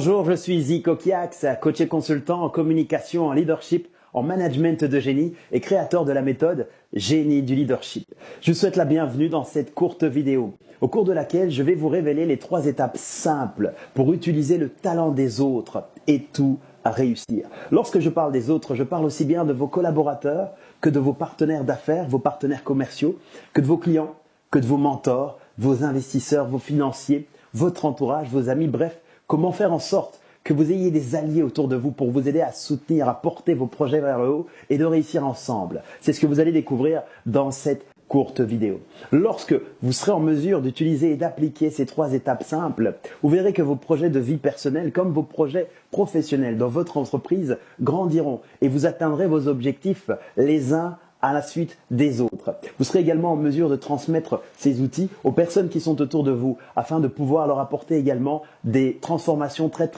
Bonjour, je suis Zico Kiax, coach et consultant en communication, en leadership, en management de génie et créateur de la méthode Génie du leadership. Je vous souhaite la bienvenue dans cette courte vidéo, au cours de laquelle je vais vous révéler les 3 étapes simples pour utiliser le talent des autres et tout à réussir. Lorsque je parle des autres, je parle aussi bien de vos collaborateurs que de vos partenaires d'affaires, vos partenaires commerciaux, que de vos clients, que de vos mentors, vos investisseurs, vos financiers, votre entourage, vos amis, bref, comment faire en sorte que vous ayez des alliés autour de vous pour vous aider à soutenir, à porter vos projets vers le haut et de réussir ensemble. C'est ce que vous allez découvrir dans cette courte vidéo. Lorsque vous serez en mesure d'utiliser et d'appliquer ces 3 étapes simples, vous verrez que vos projets de vie personnelle comme vos projets professionnels dans votre entreprise grandiront et vous atteindrez vos objectifs les uns à la suite des autres. Vous serez également en mesure de transmettre ces outils aux personnes qui sont autour de vous afin de pouvoir leur apporter également des transformations très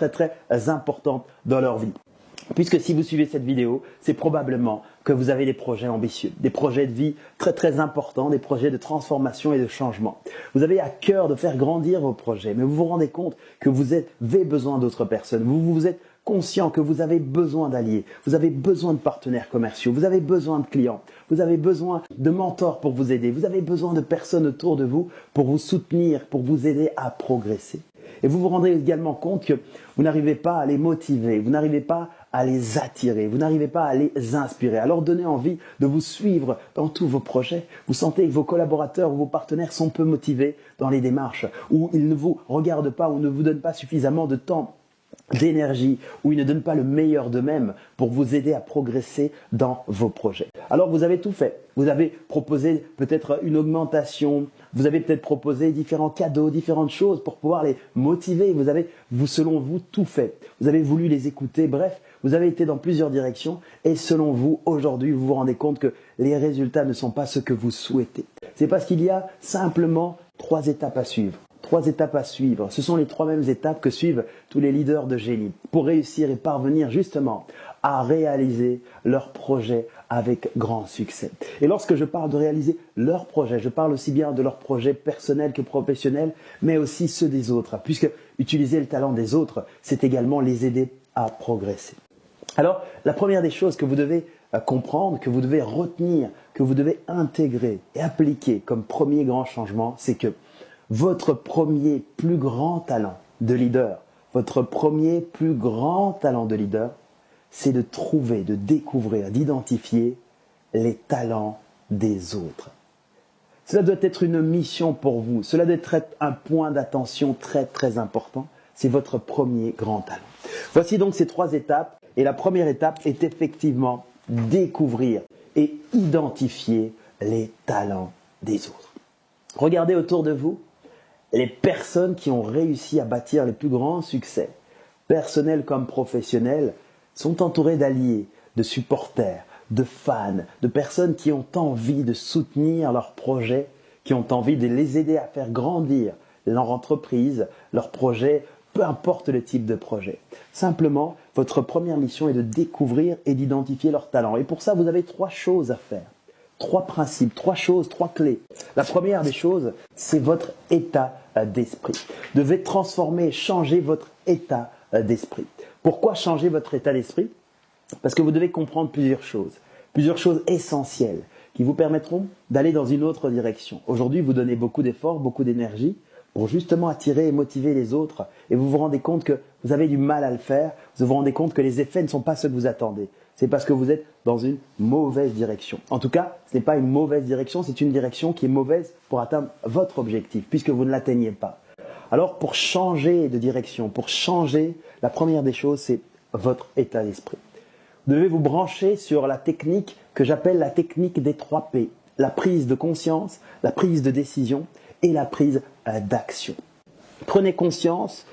importantes dans leur vie. Puisque si vous suivez cette vidéo, c'est probablement que vous avez des projets ambitieux, des projets de vie très importants, des projets de transformation et de changement. Vous avez à cœur de faire grandir vos projets, mais vous vous rendez compte que vous avez besoin d'autres personnes. Vous êtes conscient que vous avez besoin d'alliés, vous avez besoin de partenaires commerciaux, vous avez besoin de clients, vous avez besoin de mentors pour vous aider, vous avez besoin de personnes autour de vous pour vous soutenir, pour vous aider à progresser. Et vous vous rendrez également compte que vous n'arrivez pas à les motiver, vous n'arrivez pas à les attirer, vous n'arrivez pas à les inspirer. Alors donnez envie de vous suivre dans tous vos projets. Vous sentez que vos collaborateurs ou vos partenaires sont peu motivés dans les démarches, ou ils ne vous regardent pas ou ne vous donnent pas suffisamment de temps, d'énergie, ou ils ne donnent pas le meilleur d'eux-mêmes pour vous aider à progresser dans vos projets. Alors vous avez tout fait. Vous avez proposé peut-être une augmentation, vous avez peut-être proposé différents cadeaux, différentes choses pour pouvoir les motiver. Vous avez, selon vous, tout fait. Vous avez voulu les écouter, bref, vous avez été dans plusieurs directions et selon vous, aujourd'hui, vous vous rendez compte que les résultats ne sont pas ce que vous souhaitez. C'est parce qu'il y a simplement 3 étapes à suivre. 3 étapes à suivre. Ce sont les 3 mêmes étapes que suivent tous les leaders de génie pour réussir et parvenir justement à réaliser leurs projets avec grand succès. Et lorsque je parle de réaliser leurs projets, je parle aussi bien de leurs projets personnels que professionnels, mais aussi ceux des autres, puisque utiliser le talent des autres, c'est également les aider à progresser. Alors, la première des choses que vous devez comprendre, que vous devez retenir, que vous devez intégrer et appliquer comme premier grand changement, c'est que votre premier plus grand talent de leader, c'est de trouver, de découvrir, d'identifier les talents des autres. Cela doit être une mission pour vous, cela doit être un point d'attention très important. C'est votre premier grand talent. Voici donc ces 3 étapes et la première étape est effectivement découvrir et identifier les talents des autres. Regardez autour de vous. Les personnes qui ont réussi à bâtir les plus grands succès, personnels comme professionnels, sont entourées d'alliés, de supporters, de fans, de personnes qui ont envie de soutenir leurs projets, qui ont envie de les aider à faire grandir leur entreprise, leurs projets, peu importe le type de projet. Simplement, votre première mission est de découvrir et d'identifier leurs talents. Et pour ça, vous avez 3 choses à faire. 3 principes, 3 choses, 3 clés. La première des choses, c'est votre état d'esprit. Vous devez transformer, changer votre état d'esprit. Pourquoi changer votre état d'esprit? Parce que vous devez comprendre plusieurs choses essentielles qui vous permettront d'aller dans une autre direction. Aujourd'hui, vous donnez beaucoup d'efforts, beaucoup d'énergie pour justement attirer et motiver les autres et vous vous rendez compte que vous avez du mal à le faire, vous vous rendez compte que les effets ne sont pas ceux que vous attendez. C'est parce que vous êtes dans une mauvaise direction. En tout cas, ce n'est pas une mauvaise direction, c'est une direction qui est mauvaise pour atteindre votre objectif, puisque vous ne l'atteignez pas. Alors, pour changer de direction, pour changer, la première des choses, c'est votre état d'esprit. Vous devez vous brancher sur la technique que j'appelle la technique des 3 P. La prise de conscience, la prise de décision et la prise d'action. Prenez conscience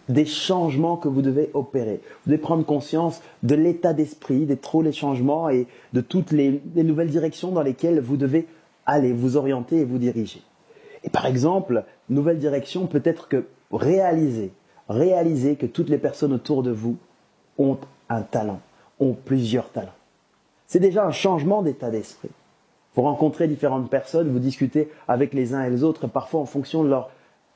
des changements que vous devez opérer. Vous devez prendre conscience de l'état d'esprit, de tous les changements et de toutes les nouvelles directions dans lesquelles vous devez aller, vous orienter et vous diriger. Et par exemple, nouvelle direction peut être que réaliser que toutes les personnes autour de vous ont un talent, ont plusieurs talents. C'est déjà un changement d'état d'esprit. Vous rencontrez différentes personnes, vous discutez avec les uns et les autres, parfois en fonction de leur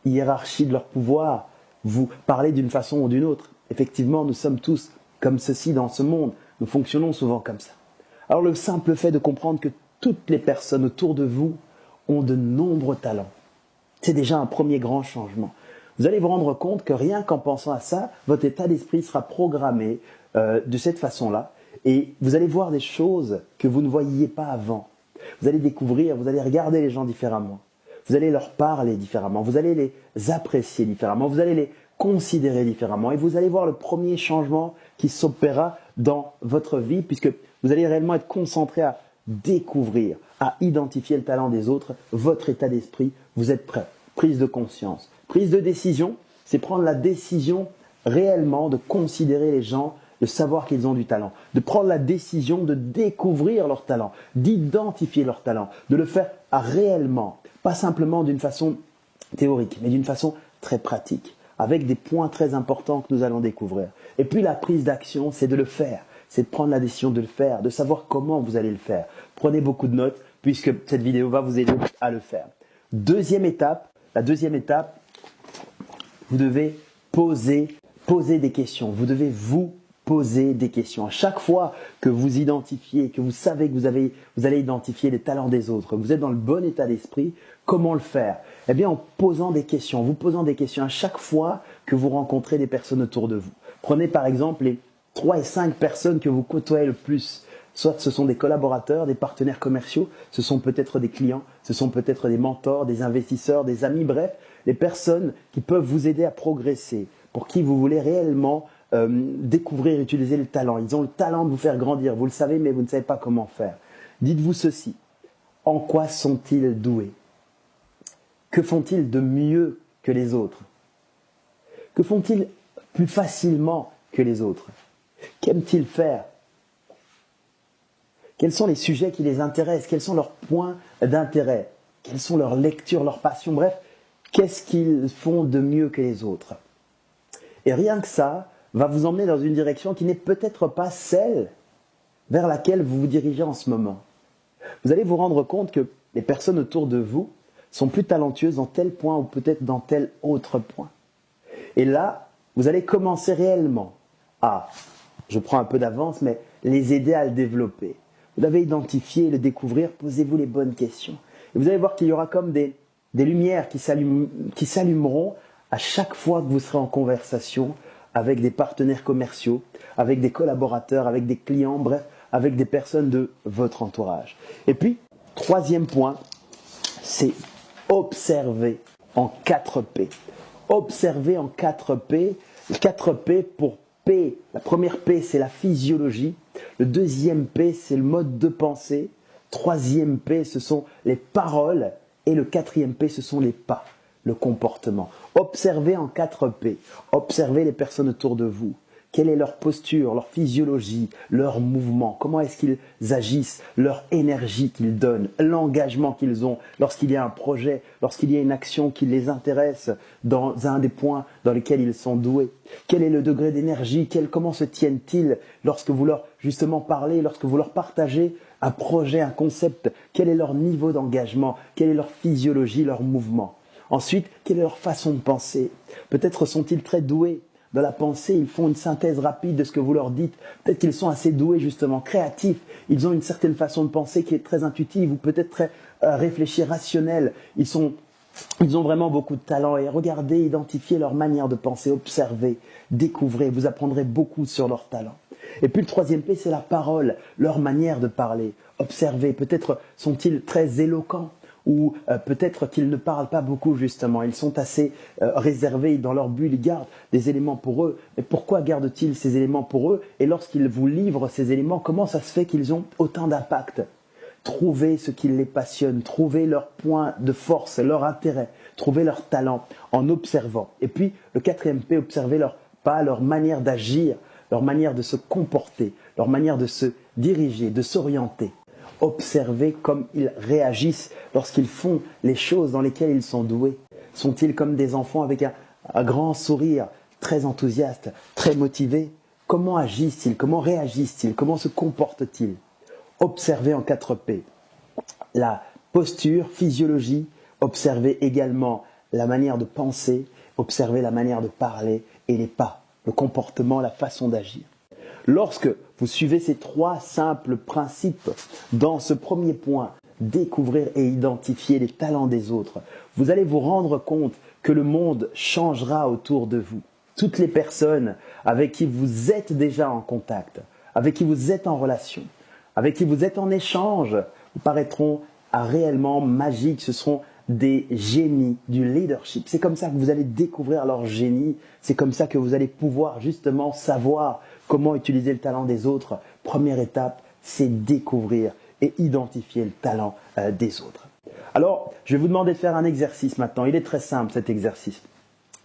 hiérarchie, de leur pouvoir, vous parlez d'une façon ou d'une autre. Effectivement, nous sommes tous comme ceci dans ce monde. Nous fonctionnons souvent comme ça. Alors le simple fait de comprendre que toutes les personnes autour de vous ont de nombreux talents, c'est déjà un premier grand changement. Vous allez vous rendre compte que rien qu'en pensant à ça, votre état d'esprit sera programmé de cette façon-là et vous allez voir des choses que vous ne voyiez pas avant. Vous allez découvrir, vous allez regarder les gens différemment. Vous allez leur parler différemment, vous allez les apprécier différemment, vous allez les considérer différemment et vous allez voir le premier changement qui s'opérera dans votre vie puisque vous allez réellement être concentré à découvrir, à identifier le talent des autres, votre état d'esprit, vous êtes prêt. Prise de conscience. Prise de décision, c'est prendre la décision réellement de considérer les gens, de savoir qu'ils ont du talent, de prendre la décision de découvrir leur talent, d'identifier leur talent, de le faire réellement, pas simplement d'une façon théorique, mais d'une façon très pratique, avec des points très importants que nous allons découvrir. Et puis la prise d'action, c'est de le faire, c'est de prendre la décision de le faire, de savoir comment vous allez le faire. Prenez beaucoup de notes puisque cette vidéo va vous aider à le faire. La deuxième étape, vous devez poser des questions. Vous devez vous poser des questions. À chaque fois que vous identifiez, que vous savez que vous allez identifier les talents des autres, vous êtes dans le bon état d'esprit, comment le faire? Eh bien, en posant des questions, vous posant des questions à chaque fois que vous rencontrez des personnes autour de vous. Prenez par exemple les 3 et 5 personnes que vous côtoyez le plus. Soit ce sont des collaborateurs, des partenaires commerciaux, ce sont peut-être des clients, ce sont peut-être des mentors, des investisseurs, des amis, bref, les personnes qui peuvent vous aider à progresser, pour qui vous voulez réellement découvrir, utiliser le talent. Ils ont le talent de vous faire grandir, vous le savez, mais vous ne savez pas comment faire. Dites-vous ceci, en quoi sont-ils doués? Que font-ils de mieux que les autres? Que font-ils plus facilement que les autres? Qu'aiment-ils faire? Quels sont les sujets qui les intéressent? Quels sont leurs points d'intérêt? Quelles sont leurs lectures, leurs passions? Bref, qu'est-ce qu'ils font de mieux que les autres? Et rien que ça va vous emmener dans une direction qui n'est peut-être pas celle vers laquelle vous vous dirigez en ce moment. Vous allez vous rendre compte que les personnes autour de vous sont plus talentueuses dans tel point ou peut-être dans tel autre point. Et là, vous allez commencer réellement à, je prends un peu d'avance, mais les aider à le développer. Vous l'avez identifié, le découvrir, posez-vous les bonnes questions. Et vous allez voir qu'il y aura comme des lumières qui s'allumeront à chaque fois que vous serez en conversation avec des partenaires commerciaux, avec des collaborateurs, avec des clients, bref, avec des personnes de votre entourage. Et puis, troisième point, c'est observer en 4 P. Observer en 4 P. 4 P pour P. La première P, c'est la physiologie. Le deuxième P, c'est le mode de pensée. Troisième P, ce sont les paroles. Et le quatrième P, ce sont les pas, le comportement. Observez en 4 P. Observez les personnes autour de vous. Quelle est leur posture, leur physiologie, leur mouvement? Comment est-ce qu'ils agissent? Leur énergie qu'ils donnent, l'engagement qu'ils ont lorsqu'il y a un projet, lorsqu'il y a une action qui les intéresse dans un des points dans lesquels ils sont doués. Quel est le degré d'énergie? Comment se tiennent-ils lorsque vous leur justement parlez, lorsque vous leur partagez un projet, un concept? Quel est leur niveau d'engagement? Quelle est leur physiologie, leur mouvement? Ensuite, quelle est leur façon de penser? Peut-être sont-ils très doués dans la pensée, ils font une synthèse rapide de ce que vous leur dites. Peut-être qu'ils sont assez doués, justement, créatifs. Ils ont une certaine façon de penser qui est très intuitive ou peut-être très réfléchie, rationnelle. Ils ont vraiment beaucoup de talent. Et regardez, identifiez leur manière de penser, observez, découvrez. Vous apprendrez beaucoup sur leur talent. Et puis le troisième P, c'est la parole, leur manière de parler. Observez, peut-être sont-ils très éloquents. Ou peut-être qu'ils ne parlent pas beaucoup justement, ils sont assez réservés dans leur bulle, ils gardent des éléments pour eux. Mais pourquoi gardent-ils ces éléments pour eux? Et lorsqu'ils vous livrent ces éléments, comment ça se fait qu'ils ont autant d'impact? Trouvez ce qui les passionne, trouvez leur point de force, leur intérêt, trouvez leur talent en observant. Et puis le quatrième P, observez leur pas, leur manière d'agir, leur manière de se comporter, leur manière de se diriger, de s'orienter. Observez comme ils réagissent lorsqu'ils font les choses dans lesquelles ils sont doués. Sont-ils comme des enfants avec un grand sourire, très enthousiastes, très motivés? Comment agissent-ils? Comment réagissent-ils? Comment se comportent-ils? Observez en 4 P. La posture, physiologie, observez également la manière de penser, observez la manière de parler et les pas. le comportement, la façon d'agir. Lorsque vous suivez ces 3 simples principes dans ce premier point, découvrir et identifier les talents des autres, vous allez vous rendre compte que le monde changera autour de vous. Toutes les personnes avec qui vous êtes déjà en contact, avec qui vous êtes en relation, avec qui vous êtes en échange, vous paraîtront réellement magiques. Ce seront des génies du leadership. C'est comme ça que vous allez découvrir leur génie. C'est comme ça que vous allez pouvoir justement savoir comment utiliser le talent des autres. Première étape, c'est découvrir et identifier le talent des autres. Alors, je vais vous demander de faire un exercice maintenant. Il est très simple cet exercice.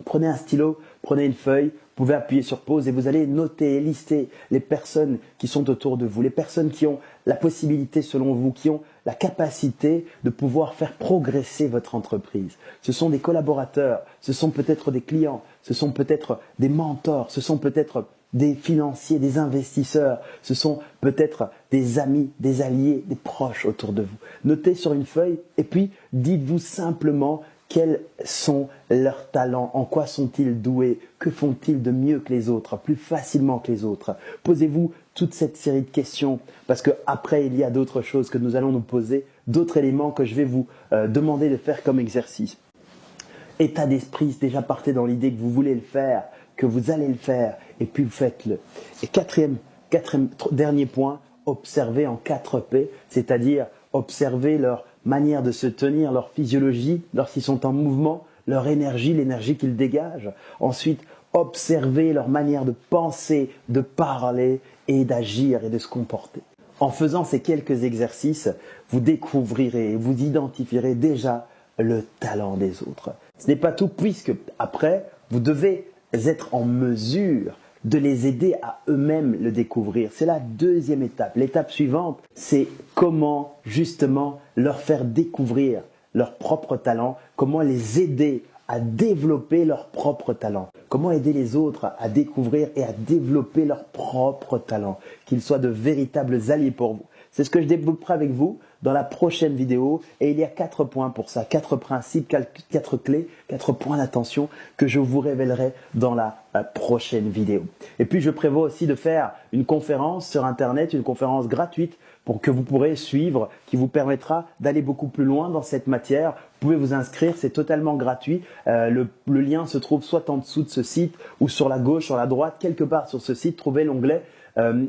Prenez un stylo, prenez une feuille, vous pouvez appuyer sur pause et vous allez noter et lister les personnes qui sont autour de vous, les personnes qui ont la possibilité selon vous, qui ont la capacité de pouvoir faire progresser votre entreprise. Ce sont des collaborateurs, ce sont peut-être des clients, ce sont peut-être des mentors, ce sont peut-être des financiers, des investisseurs, ce sont peut-être des amis, des alliés, des proches autour de vous. Notez sur une feuille et puis dites-vous simplement quels sont leurs talents, en quoi sont-ils doués, que font-ils de mieux que les autres, plus facilement que les autres. Posez-vous toute cette série de questions parce qu'après il y a d'autres choses que nous allons nous poser, d'autres éléments que je vais vous demander de faire comme exercice. État d'esprit, déjà partez dans l'idée que vous voulez le faire, que vous allez le faire et puis vous faites-le. Et dernier point, observez en 4 P, c'est-à-dire observez leur manière de se tenir, leur physiologie, lorsqu'ils sont en mouvement, leur énergie, l'énergie qu'ils dégagent. Ensuite, observez leur manière de penser, de parler et d'agir et de se comporter. En faisant ces quelques exercices, vous découvrirez, vous identifierez déjà le talent des autres. Ce n'est pas tout puisque après, vous devez être en mesure de les aider à eux-mêmes le découvrir. C'est la deuxième étape. L'étape suivante, c'est comment justement leur faire découvrir leur propre talent, comment les aider à développer leur propre talent, comment aider les autres à découvrir et à développer leur propre talent, qu'ils soient de véritables alliés pour vous. C'est ce que je développerai avec vous dans la prochaine vidéo et il y a 4 points pour ça, 4 principes, 4 clés, 4 points d'attention que je vous révélerai dans la prochaine vidéo. Et puis je prévois aussi de faire une conférence sur internet, une conférence gratuite pour que vous pourrez suivre, qui vous permettra d'aller beaucoup plus loin dans cette matière. Vous pouvez vous inscrire, c'est totalement gratuit. Le lien se trouve soit en dessous de ce site ou sur la gauche, sur la droite, quelque part sur ce site, trouvez l'onglet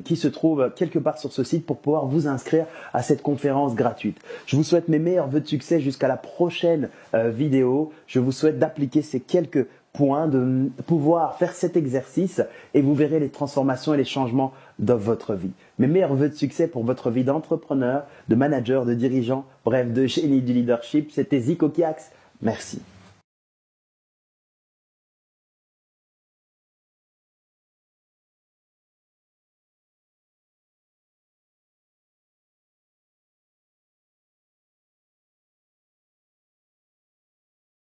qui se trouve quelque part sur ce site pour pouvoir vous inscrire à cette conférence gratuite. Je vous souhaite mes meilleurs vœux de succès jusqu'à la prochaine vidéo. Je vous souhaite d'appliquer ces quelques points, de pouvoir faire cet exercice et vous verrez les transformations et les changements dans votre vie. Mes meilleurs vœux de succès pour votre vie d'entrepreneur, de manager, de dirigeant, bref, de génie du leadership. C'était Zico Kiax. Merci.